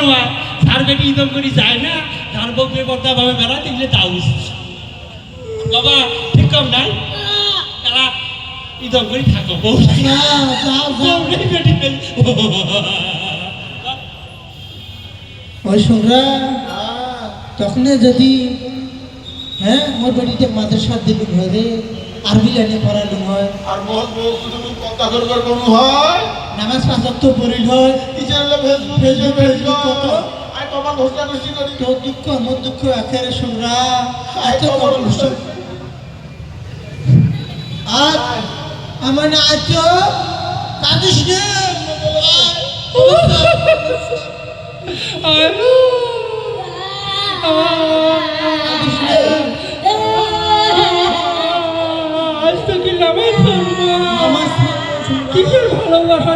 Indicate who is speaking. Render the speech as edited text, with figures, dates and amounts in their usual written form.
Speaker 1: হয় তার বেটি ইদম করি যায় না তার বউকে করতে ভাবে বেড়া দিলে তাও বাবা ঠিক কম নাই তারা ইদম করি থাকো বউ বেটি
Speaker 2: ওই সোনা তখন যদি হ্যাঁ মোর বাড়িতে মাদ্রাসা দিলুম হয় রে আরবি লাইনে পড়ালুম হয়
Speaker 3: আর মোর বউ শুধু কথা করবার কোন হয়
Speaker 2: নামাজ পাঁচ ওয়াক্ত পড়িল হয়
Speaker 3: ইজারলে ফেসবুক কত আই তোমার ঘোষণা ঘোষণা করি
Speaker 2: তোর দুঃখ মোর দুঃখ একেবারে সোনা
Speaker 3: আই তোমার
Speaker 2: আর আমার না আছো কাঁদিস না
Speaker 1: আজ তো কি নামাজ পড়বো
Speaker 2: আমার
Speaker 1: কিসের ভালোবাসা